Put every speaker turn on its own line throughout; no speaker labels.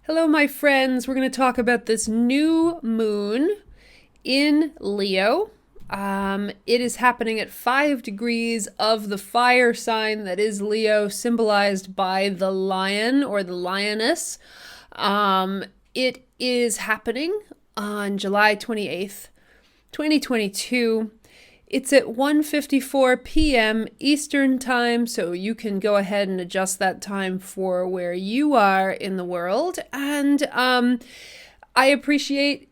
Hello, my friends. We're going to talk about this new moon in Leo. It is happening at 5 degrees of the fire sign that is Leo, symbolized by the lion or the lioness. It is happening on July 28th, 2022. It's at 1:54 p.m. Eastern Time, so you can go ahead and adjust that time for where you are in the world. And I appreciate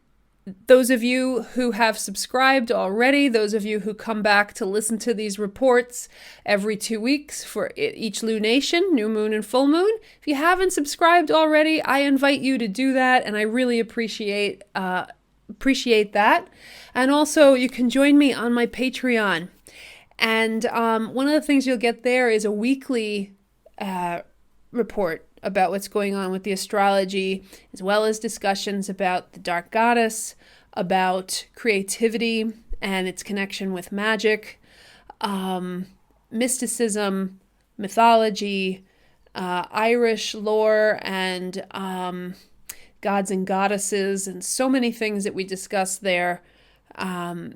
those of you who have subscribed already, those of you who come back to listen to these reports every 2 weeks for each lunation, new moon and full moon. If you haven't subscribed already, I invite you to do that, and I really appreciate that. And also, you can join me on my Patreon. And one of the things you'll get there is a weekly report about what's going on with the astrology, as well as discussions about the dark goddess, about creativity and its connection with magic, mysticism, mythology, Irish lore, and gods and goddesses, and so many things that we discuss there.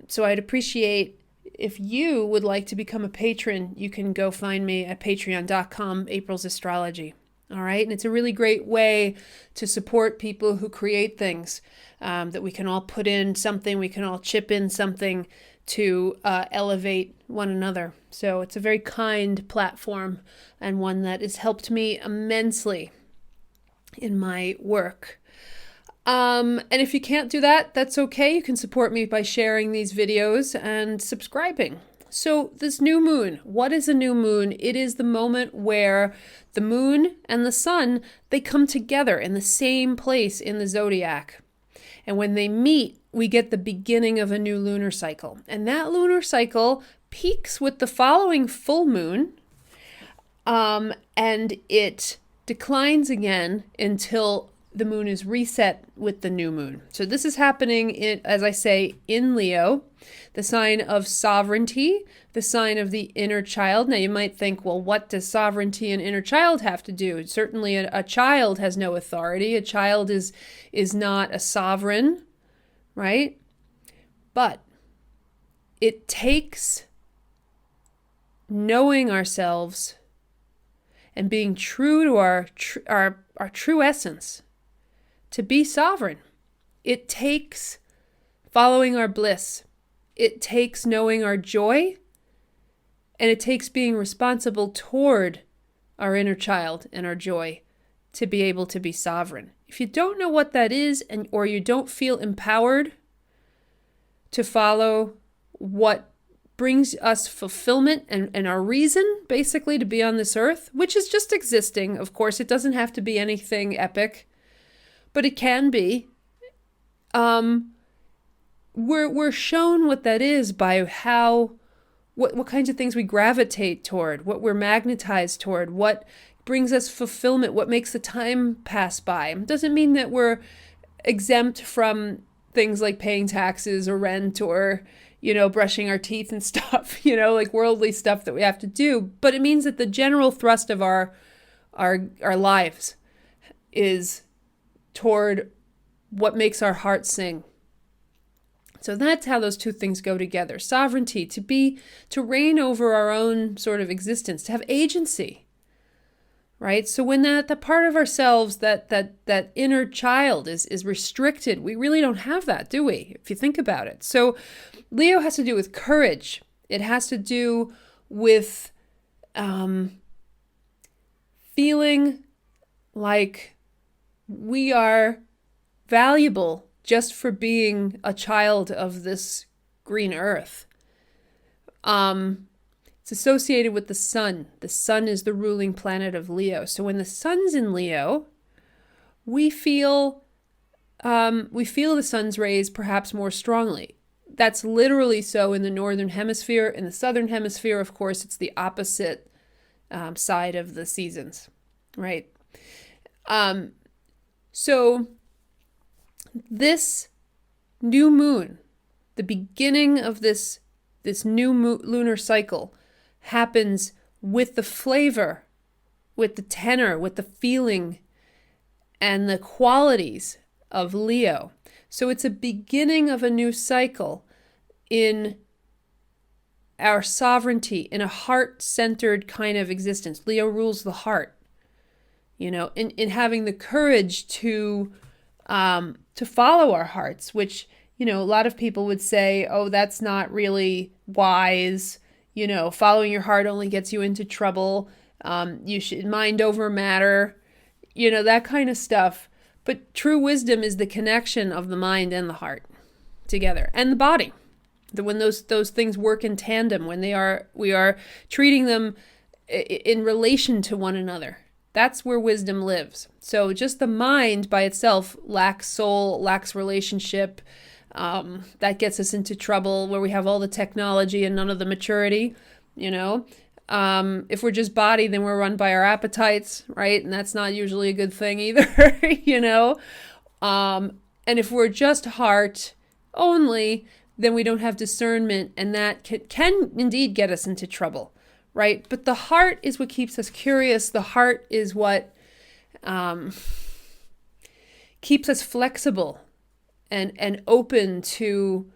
So I'd appreciate if you would like to become a patron. You can go find me at patreon.com, April's Astrology. All right. And it's a really great way to support people who create things, that we can all put in something, we can all chip in something to elevate one another. So it's a very kind platform, and one that has helped me immensely in my work. And if you can't do that, that's okay. You can support me by sharing these videos and subscribing. So this new moon, what is a new moon? It is the moment where the moon and the sun, they come together in the same place in the zodiac. And when they meet, we get the beginning of a new lunar cycle. And that lunar cycle peaks with the following full moon, and it declines again until the moon is reset with the new moon. So this is happening, as I say, in Leo, the sign of sovereignty, the sign of the inner child. Now you might think, well, what does sovereignty and inner child have to do? Certainly a child has no authority. A child is not a sovereign, right? But it takes knowing ourselves and being true to our true essence to be sovereign. It takes following our bliss. It takes knowing our joy, and it takes being responsible toward our inner child and our joy to be able to be sovereign. If you don't know what that is, or you don't feel empowered to follow what brings us fulfillment and our reason, basically, to be on this earth, which is just existing. Of course, it doesn't have to be anything epic, but it can be. We're shown what that is by what kinds of things we gravitate toward, what we're magnetized toward, what brings us fulfillment, what makes the time pass by. It doesn't mean that we're exempt from things like paying taxes or rent or, brushing our teeth and stuff, like worldly stuff that we have to do. But it means that the general thrust of our lives is toward what makes our heart sing. So that's how those two things go together. Sovereignty, to reign over our own sort of existence, to have agency, right? So when the part of ourselves, that inner child is restricted, we really don't have that, do we? If you think about it. So Leo has to do with courage. It has to do with feeling like we are valuable just for being a child of this green earth. It's associated with the sun. The sun is the ruling planet of Leo. So when the sun's in Leo, we feel the sun's rays perhaps more strongly. That's literally so in the northern hemisphere. In the southern hemisphere, of course, it's the opposite side of the seasons, right? So this new moon, the beginning of this new lunar cycle, happens with the flavor, with the tenor, with the feeling and the qualities of Leo. So it's a beginning of a new cycle in our sovereignty, in a heart-centered kind of existence. Leo rules the heart, in having the courage to follow our hearts, which, a lot of people would say, oh, that's not really wise. Following your heart only gets you into trouble. You should mind over matter, that kind of stuff. But true wisdom is the connection of the mind and the heart together, and the body. When those things work in tandem, when we are treating them in relation to one another. That's where wisdom lives. So just the mind by itself lacks soul, lacks relationship. That gets us into trouble, where we have all the technology and none of the maturity, If we're just body, then we're run by our appetites, right? And that's not usually a good thing either, And if we're just heart only, then we don't have discernment, and that can indeed get us into trouble, right? But the heart is what keeps us curious. The heart is what keeps us flexible and open to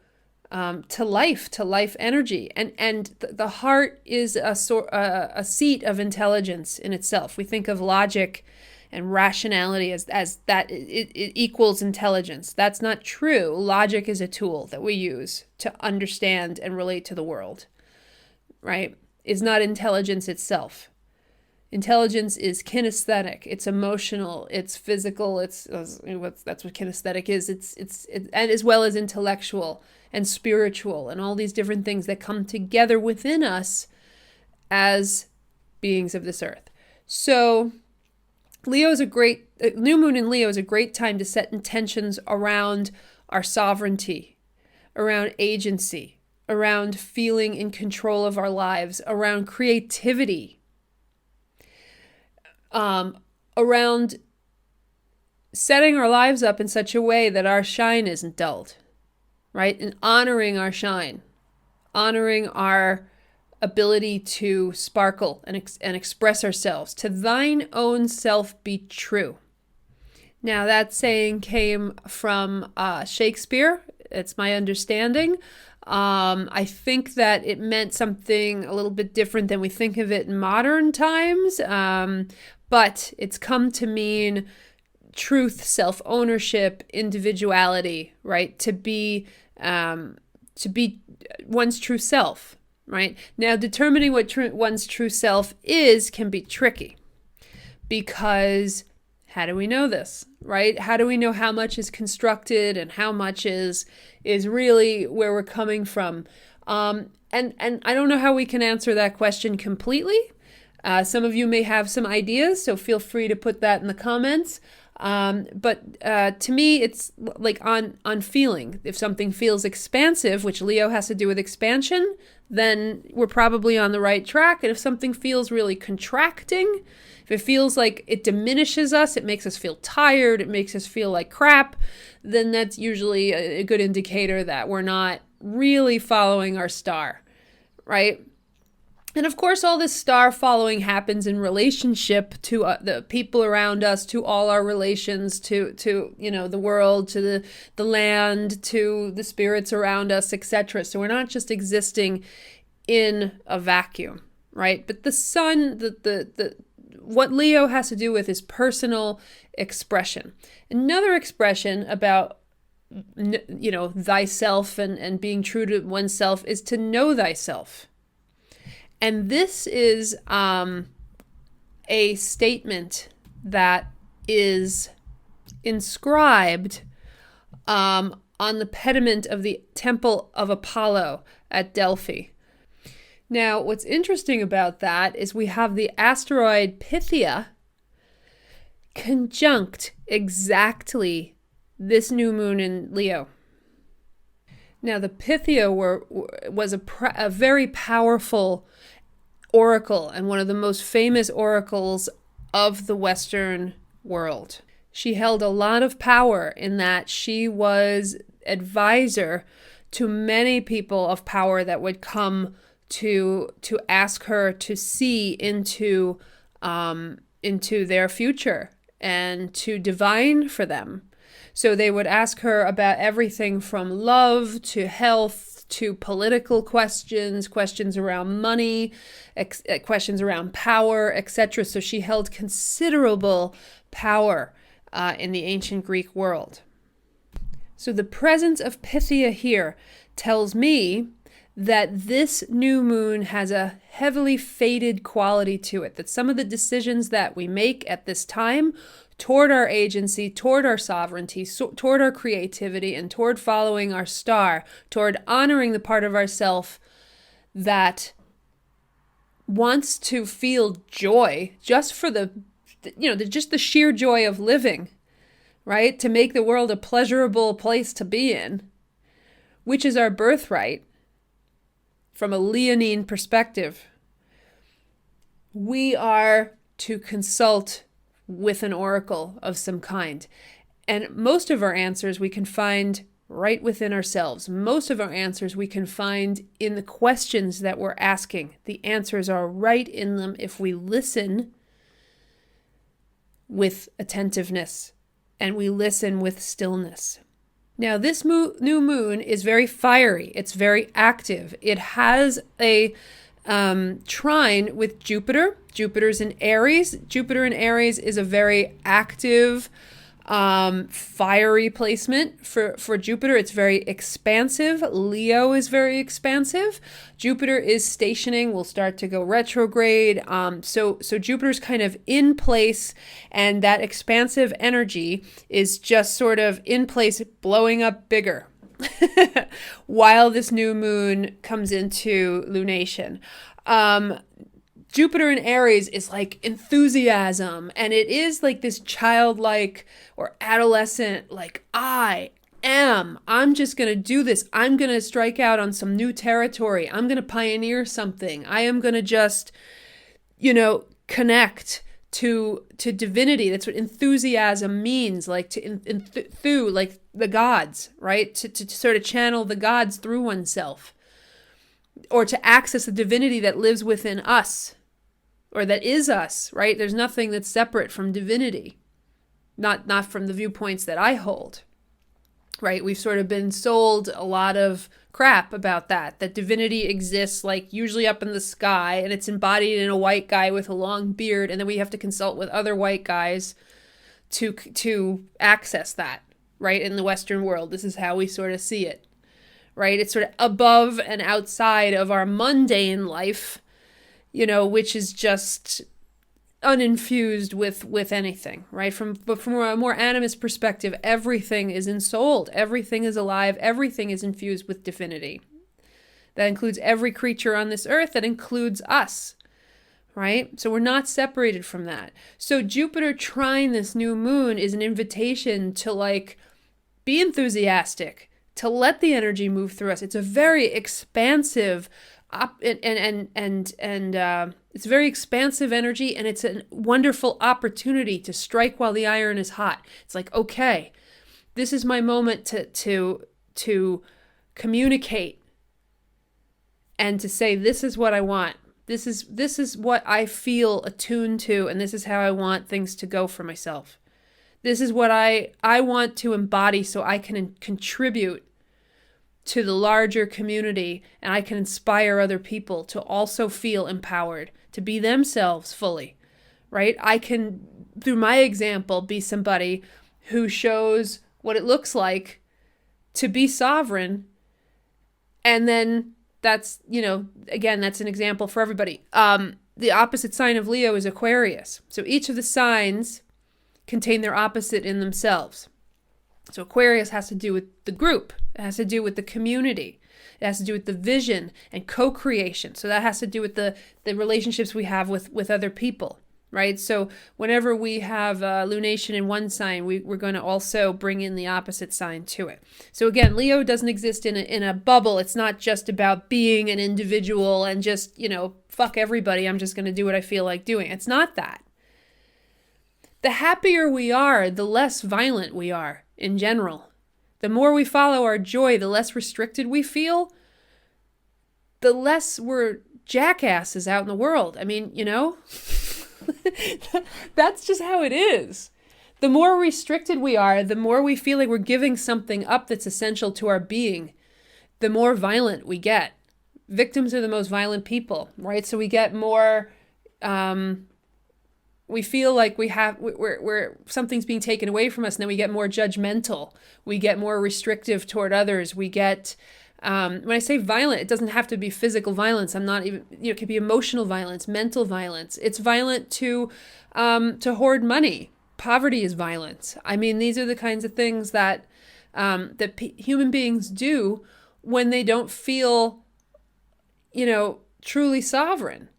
life energy, and the heart is a seat of intelligence in itself. We think of logic and rationality as that it equals intelligence. That's not true. Logic is a tool that we use to understand and relate to the world, right? It's not intelligence itself. Intelligence is kinesthetic. It's emotional. It's physical. That's what kinesthetic is. It's and as well as intellectual and spiritual and all these different things that come together within us as beings of this earth. So new moon in Leo is a great time to set intentions around our sovereignty, around agency, around feeling in control of our lives, around creativity, around setting our lives up in such a way that our shine isn't dulled, right? And honoring our shine, honoring our ability to sparkle and express ourselves. To thine own self be true. Now, that saying came from Shakespeare. It's my understanding. I think that it meant something a little bit different than we think of it in modern times. But it's come to mean truth, self-ownership, individuality, right? To be one's true self. Right? Now, determining what one's true self is can be tricky, because how do we know this, right? How do we know how much is constructed and how much is really where we're coming from? And I don't know how we can answer that question completely. Some of you may have some ideas, so feel free to put that in the comments. But to me, it's like on feeling. If something feels expansive, which Leo has to do with expansion, then we're probably on the right track. And if something feels really contracting, if it feels like it diminishes us, it makes us feel tired, it makes us feel like crap, then that's usually a good indicator that we're not really following our star, right? And of course, all this star following happens in relationship to the people around us, to all our relations, to the world, to the land, to the spirits around us, etc. So we're not just existing in a vacuum, right? But the sun, what Leo has to do with is personal expression. Another expression about thyself and being true to oneself is to know thyself. And this is a statement that is inscribed on the pediment of the Temple of Apollo at Delphi. Now, what's interesting about that is we have the asteroid Pythia conjunct exactly this new moon in Leo. Now, the Pythia was a very powerful oracle and one of the most famous oracles of the Western world. She held a lot of power in that she was advisor to many people of power that would come to ask her to see into their future and to divine for them. So they would ask her about everything from love to health to political questions, questions around money, questions around power, etc. So she held considerable power in the ancient Greek world. So the presence of Pythia here tells me that this new moon has a heavily fated quality to it, that some of the decisions that we make at this time toward our agency, toward our sovereignty, toward our creativity, and toward following our star, toward honoring the part of ourself that wants to feel joy just for just the sheer joy of living, right? To make the world a pleasurable place to be in, which is our birthright from a Leonine perspective. We are to consult with an oracle of some kind. And most of our answers we can find right within ourselves. Most of our answers we can find in the questions that we're asking. The answers are right in them if we listen with attentiveness and we listen with stillness. Now, this new moon is very fiery. It's very active. It has a trine with Jupiter. Jupiter's in Aries. Jupiter in Aries is a very active, fiery placement for Jupiter. It's very expansive. Leo is very expansive. Jupiter is stationing, will start to go retrograde. So Jupiter's kind of in place, and that expansive energy is just sort of in place, blowing up bigger. While this new moon comes into lunation. Jupiter in Aries is like enthusiasm, and it is like this childlike or adolescent, like, I'm just going to do this. I'm going to strike out on some new territory. I'm going to pioneer something. I am going to just, connect to divinity. That's what enthusiasm means, like to like the gods, right? To sort of channel the gods through oneself, or to access the divinity that lives within us, or that is us, right? There's nothing that's separate from divinity, not from the viewpoints that I hold, right? We've sort of been sold a lot of crap about that divinity exists like usually up in the sky, and it's embodied in a white guy with a long beard, and then we have to consult with other white guys to access that, right? In the Western world, this is how we sort of see it, right? It's sort of above and outside of our mundane life, which is just uninfused with anything, right? But from a more animist perspective, everything is ensouled, everything is alive, everything is infused with divinity. That includes every creature on this earth, that includes us, right? So we're not separated from that. So Jupiter trine this new moon is an invitation to be enthusiastic, to let the energy move through us. It's a very expansive it's very expansive energy, and it's a wonderful opportunity to strike while the iron is hot. It's like, okay, this is my moment to communicate and to say, this is what I want. This is what I feel attuned to, and this is how I want things to go for myself. This is what I want to embody so I can contribute to the larger community, and I can inspire other people to also feel empowered, to be themselves fully, right? I can, through my example, be somebody who shows what it looks like to be sovereign. And then that's, again, that's an example for everybody. The opposite sign of Leo is Aquarius. So each of the signs contain their opposite in themselves. So Aquarius has to do with the group. It has to do with the community. It has to do with the vision and co-creation. So that has to do with the relationships we have with other people, right? So whenever we have lunation in one sign, we're going to also bring in the opposite sign to it. So again, Leo doesn't exist in a bubble. It's not just about being an individual and just, fuck everybody. I'm just going to do what I feel like doing. It's not that. The happier we are, the less violent we are in general. The more we follow our joy, the less restricted we feel, the less we're jackasses out in the world. I mean, that's just how it is. The more restricted we are, the more we feel like we're giving something up that's essential to our being, the more violent we get. Victims are the most violent people, right? So we get more, we feel like we're something's being taken away from us, and then we get more judgmental. We get more restrictive toward others. We get, when I say violent, it doesn't have to be physical violence. I'm not even, it could be emotional violence, mental violence. It's violent to hoard money. Poverty is violence. I mean, these are the kinds of things that human beings do when they don't feel, truly sovereign.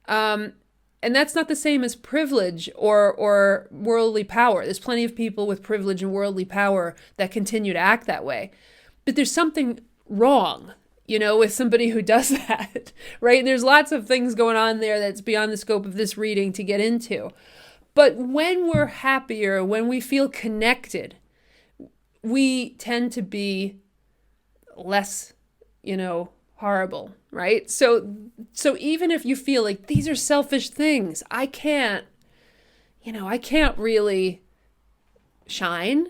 And that's not the same as privilege or worldly power. There's plenty of people with privilege and worldly power that continue to act that way. But there's something wrong, with somebody who does that, right? And there's lots of things going on there that's beyond the scope of this reading to get into. But when we're happier, when we feel connected, we tend to be less, horrible, right? So even if you feel like these are selfish things, I can't really shine.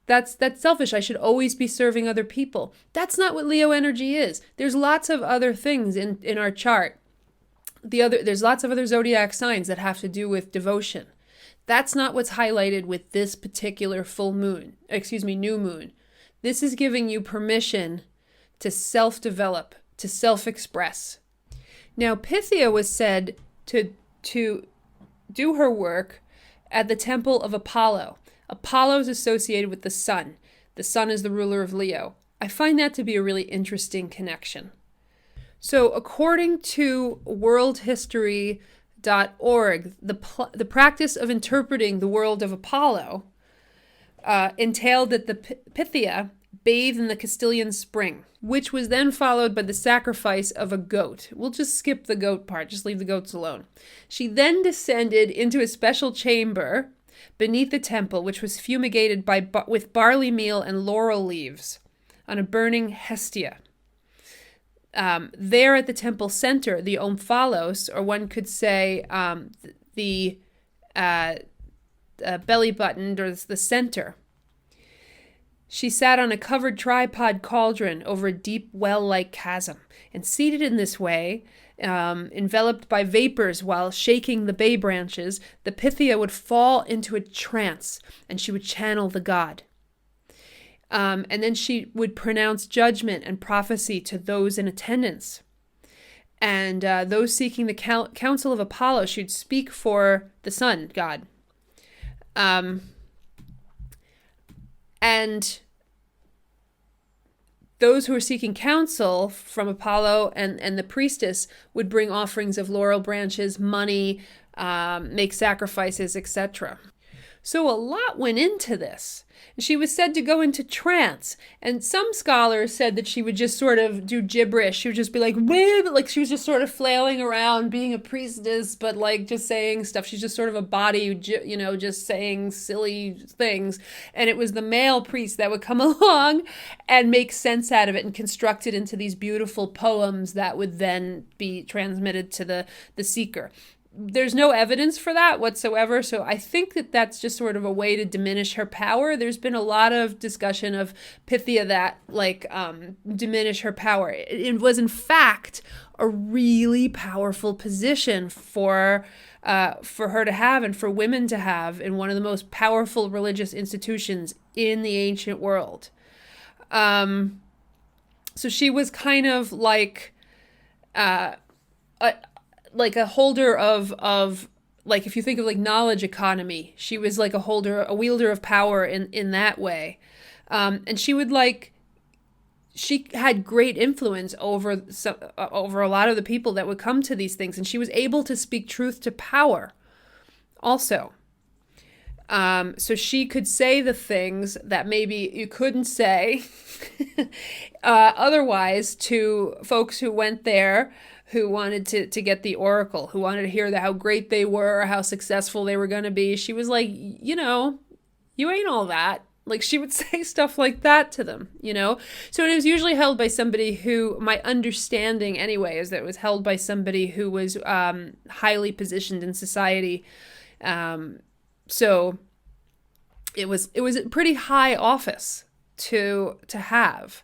That's selfish. I should always be serving other people. That's not what Leo energy is. There's lots of other things in our chart. There's lots of other zodiac signs that have to do with devotion. That's not what's highlighted with this particular new moon. This is giving you permission to self-develop, to self-express. Now, Pythia was said to do her work at the temple of Apollo. Apollo is associated with the sun. The sun is the ruler of Leo. I find that to be a really interesting connection. So according to worldhistory.org, the practice of interpreting the world of Apollo entailed that the Pythia bathed in the Castilian spring, which was then followed by the sacrifice of a goat. We'll just skip the goat part, just leave the goats alone. She then descended into a special chamber beneath the temple, which was fumigated with barley meal and laurel leaves on a burning hestia. There at the temple center, the omphalos, or one could say the belly button, or the center. She sat on a covered tripod cauldron over a deep well-like chasm, and seated in this way, enveloped by vapors while shaking the bay branches, the Pythia would fall into a trance, and she would channel the god. And then she would pronounce judgment and prophecy to those in attendance. And those seeking the counsel of Apollo, she'd speak for the sun god. And those who were seeking counsel from Apollo and the priestess would bring offerings of laurel branches, money, make sacrifices, etc. So a lot went into this. She was said to go into trance, and some scholars said that she would just sort of do gibberish. She would just be like she was just sort of flailing around, being a priestess, but like just saying stuff. She's just sort of a body, just saying silly things. And it was the male priest that would come along and make sense out of it and construct it into these beautiful poems that would then be transmitted to the seeker. There's no evidence for that whatsoever, so I think that that's just sort of a way to diminish her power. There's been a lot of discussion of Pythia that diminish her power. It was in fact a really powerful position for her to have and for women to have in one of the most powerful religious institutions in the ancient world. So she was kind of like a holder of if you think of like knowledge economy, she was like a wielder of power in that way. And she would she had great influence over a lot of the people that would come to these things. And she was able to speak truth to power also. So she could say the things that maybe you couldn't say otherwise to folks who went there, who wanted to get the oracle, who wanted to hear how great they were, how successful they were going to be. She was like, you ain't all that. Like, she would say stuff like that to them, So it was usually held by somebody who, my understanding anyway, is that it was held by somebody who was highly positioned in society, So it was a pretty high office to have.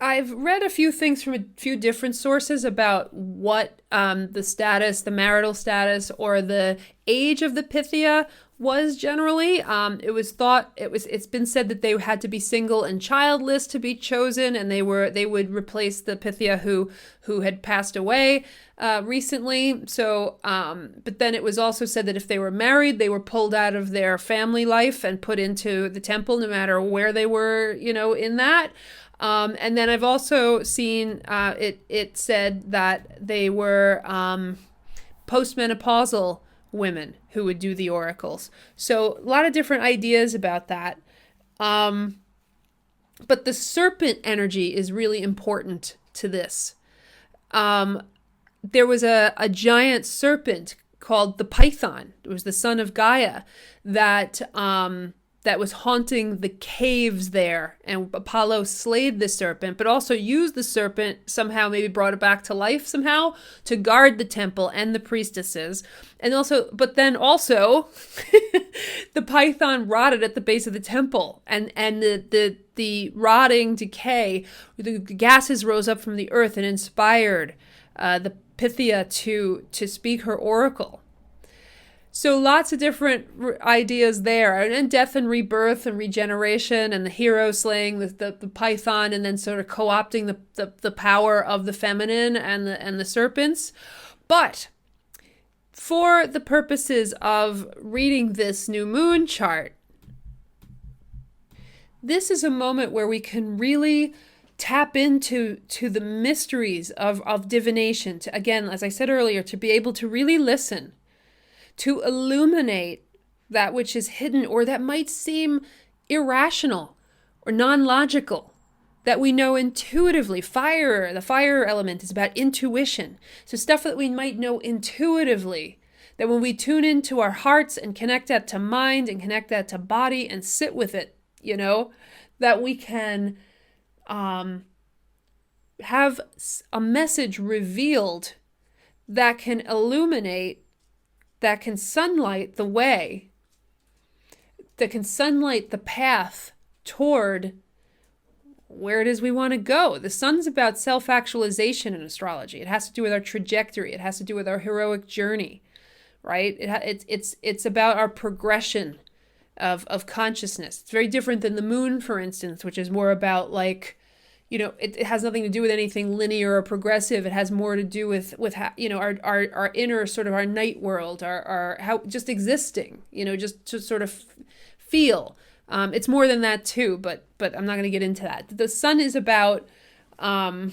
I've read a few things from a few different sources about what the status, the marital status, or the age of the Pythia was generally. It's been said that they had to be single and childless to be chosen, and they would replace the Pythia who had passed away recently. So, but then it was also said that if they were married, they were pulled out of their family life and put into the temple, no matter where they were, in that. And then I've also seen it said that they were postmenopausal women who would do the oracles. So a lot of different ideas about that. But the serpent energy is really important to this. There was a giant serpent called the Python. It was the son of Gaia that was haunting the caves there. And Apollo slayed the serpent, but also used the serpent somehow, maybe brought it back to life somehow, to guard the temple and the priestesses. And also, the python rotted at the base of the temple, and the rotting decay, the gases rose up from the earth and inspired the Pythia to speak her oracle. So lots of different ideas there, and death and rebirth and regeneration, and the hero slaying the python, and then sort of co-opting the power of the feminine and the serpents. But for the purposes of reading this new moon chart, this is a moment where we can really tap into the mysteries of divination. To, again, as I said earlier, to be able to really listen, to illuminate that which is hidden or that might seem irrational or non-logical, that we know intuitively. The fire element is about intuition. So stuff that we might know intuitively, that when we tune into our hearts and connect that to mind and connect that to body and sit with it, that we can have a message revealed that can illuminate, that can sunlight the way, that can sunlight the path toward where it is we want to go. The sun's about self-actualization in astrology. It has to do with our trajectory. It has to do with our heroic journey, right? It's about our progression of consciousness. It's very different than the moon, for instance, which is more about it has nothing to do with anything linear or progressive. It has more to do with our inner sort of our night world, our how just existing, just to sort of feel. It's more than that too, but I'm not going to get into that. The sun is about our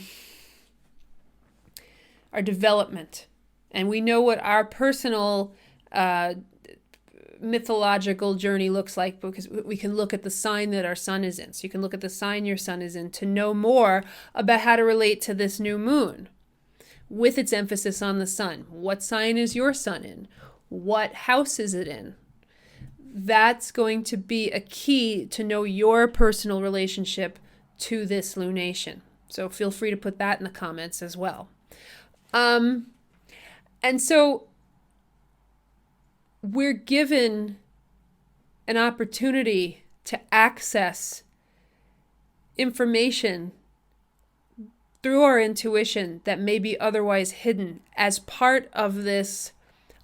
development, and we know what our personal mythological journey looks like because we can look at the sign that our sun is in. So you can look at the sign your sun is in to know more about how to relate to this new moon with its emphasis on the sun. What sign is your sun in? What house is it in? That's going to be a key to know your personal relationship to this lunation. So feel free to put that in the comments as well. And so we're given an opportunity to access information through our intuition that may be otherwise hidden as part of this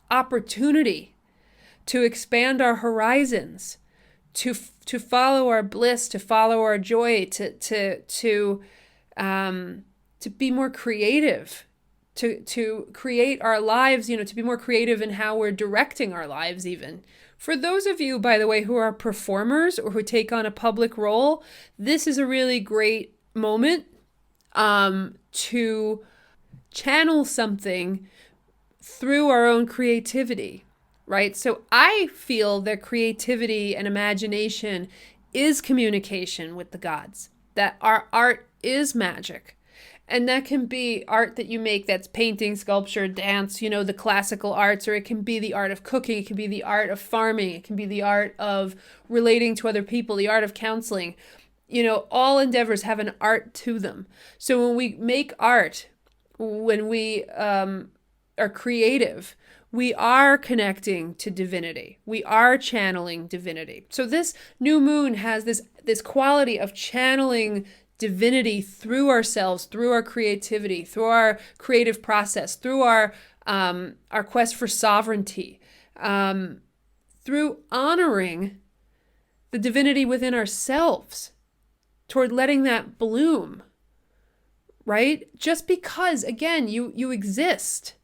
opportunity to expand our horizons, to follow our bliss, to follow our joy, to be more creative, to create our lives, to be more creative in how we're directing our lives even. For those of you, by the way, who are performers or who take on a public role, this is a really great moment to channel something through our own creativity, right? So I feel that creativity and imagination is communication with the gods, that our art is magic. And that can be art that you make that's painting, sculpture, dance, the classical arts, or it can be the art of cooking, it can be the art of farming, it can be the art of relating to other people, the art of counseling. All endeavors have an art to them. So when we make art, when we are creative, we are connecting to divinity. We are channeling divinity. So this new moon has this quality of channeling divinity through ourselves, through our creativity, through our creative process, through our quest for sovereignty, through honoring the divinity within ourselves, toward letting that bloom, right? Just because, again, you exist.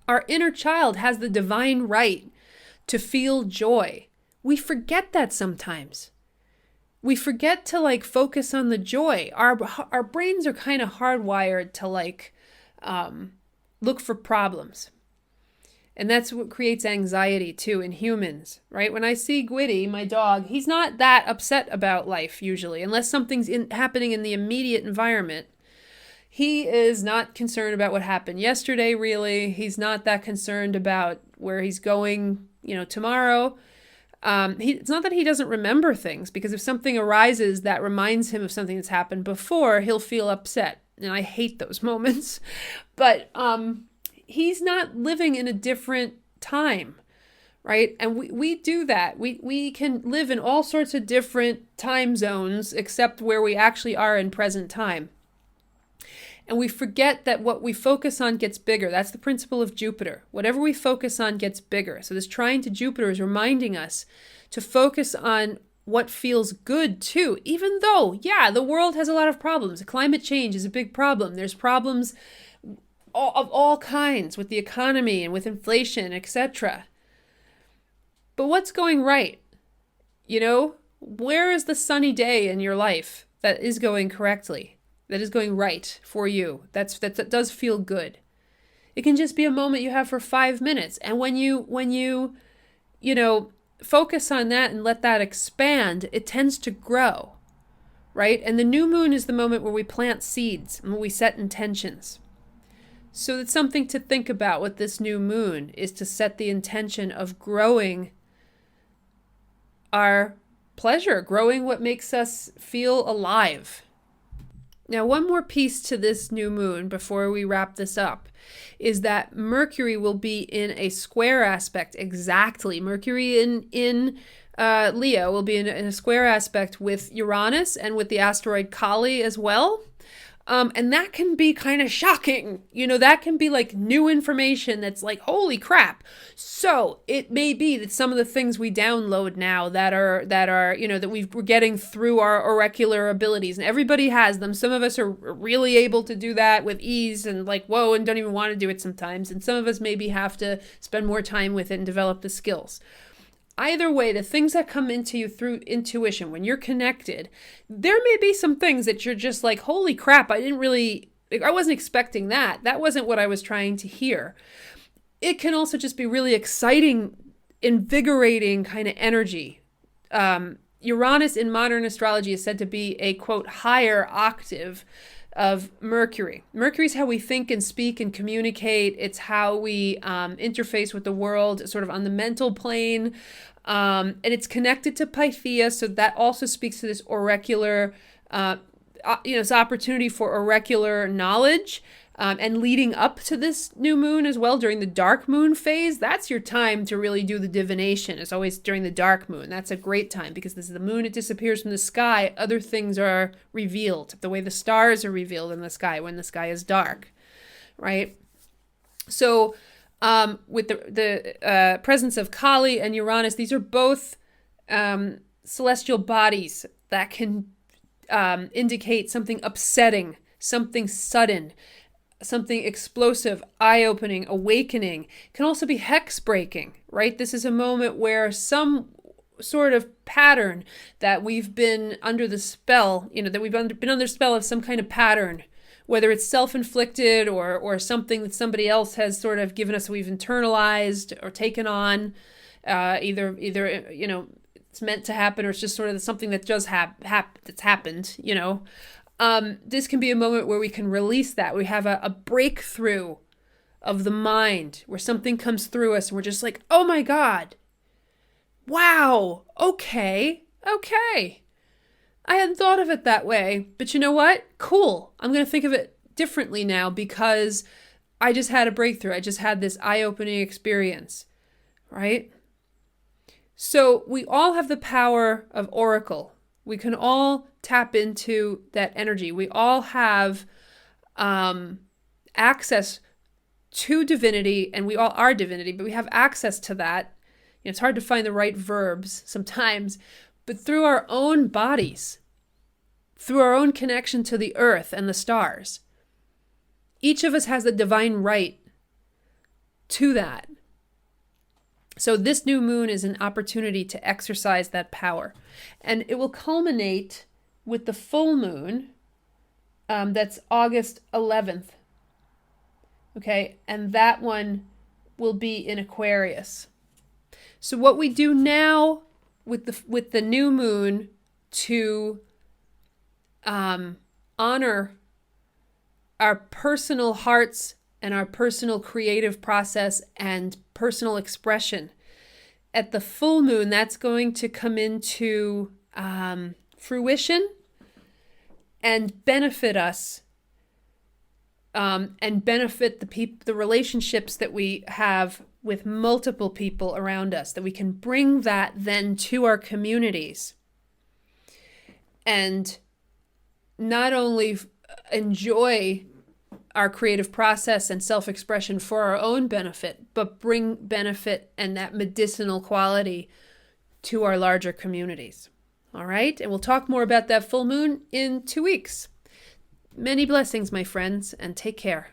Our inner child has the divine right to feel joy. We forget that sometimes. We forget to focus on the joy. Our brains are kind of hardwired to look for problems. And that's what creates anxiety too in humans, right? When I see Gwitty, my dog, he's not that upset about life usually, unless something's happening in the immediate environment. He is not concerned about what happened yesterday, really. He's not that concerned about where he's going, tomorrow. It's not that he doesn't remember things, because if something arises that reminds him of something that's happened before, he'll feel upset. And I hate those moments. But he's not living in a different time, right? And we do that. We can live in all sorts of different time zones, except where we actually are in present time. And we forget that what we focus on gets bigger. That's the principle of Jupiter. Whatever we focus on gets bigger. So this trine to Jupiter is reminding us to focus on what feels good too, even though, the world has a lot of problems. Climate change is a big problem. There's problems of all kinds with the economy and with inflation, etc. But what's going right? Where is the sunny day in your life that is going correctly? That is going right for you. That does feel good. It can just be a moment you have for 5 minutes. And when you focus on that and let that expand, it tends to grow, right? And the new moon is the moment where we plant seeds and where we set intentions. So it's something to think about with this new moon, is to set the intention of growing our pleasure, growing what makes us feel alive. Now, one more piece to this new moon before we wrap this up is that Mercury will be in a square aspect exactly. Mercury in Leo will be in a square aspect with Uranus and with the asteroid Kali as well. And that can be kind of shocking. That can be new information that's holy crap. So it may be that some of the things we download now that we're getting through our oracular abilities, and everybody has them. Some of us are really able to do that with ease and whoa, and don't even want to do it sometimes. And some of us maybe have to spend more time with it and develop the skills. Either way, the things that come into you through intuition, when you're connected, there may be some things that you're just holy crap, I wasn't expecting that. That wasn't what I was trying to hear. It can also just be really exciting, invigorating kind of energy. Uranus in modern astrology is said to be a, quote, higher octave of Mercury. Mercury is how we think and speak and communicate. It's how we interface with the world, sort of on the mental plane. And it's connected to Pythia, so that also speaks to this oracular, this opportunity for oracular knowledge. And leading up to this new moon as well, during the dark moon phase, that's your time to really do the divination. It's always during the dark moon. That's a great time because this is the moon, it disappears from the sky. Other things are revealed, the way the stars are revealed in the sky when the sky is dark, right? So with the presence of Kali and Uranus, these are both celestial bodies that can indicate something upsetting, something sudden, something explosive, eye-opening, awakening. It can also be hex-breaking, right? This is a moment where some sort of pattern that we've been under the spell, that we've been under the spell of some kind of pattern, whether it's self-inflicted or something that somebody else has sort of given us, we've internalized or taken on, either it's meant to happen or it's just sort of something that just that's happened, This can be a moment where we can release that. We have a breakthrough of the mind where something comes through us and we're just oh my God, wow, okay. I hadn't thought of it that way, but you know what? Cool. I'm going to think of it differently now because I just had a breakthrough. I just had this eye-opening experience, right? So we all have the power of Oracle. We can all tap into that energy. We all have access to divinity, and we all are divinity, but we have access to that. It's hard to find the right verbs sometimes, but through our own bodies, through our own connection to the earth and the stars. Each of us has the divine right to that. So this new moon is an opportunity to exercise that power. And it will culminate with the full moon. That's August 11th. Okay, and that one will be in Aquarius. So what we do now with the new moon to honor our personal hearts and our personal creative process and personal expression. At the full moon, that's going to come into fruition and benefit us, and benefit the relationships that we have with multiple people around us, that we can bring that then to our communities and not only enjoy our creative process and self-expression for our own benefit, but bring benefit and that medicinal quality to our larger communities. All right? And we'll talk more about that full moon in 2 weeks. Many blessings, my friends, and take care.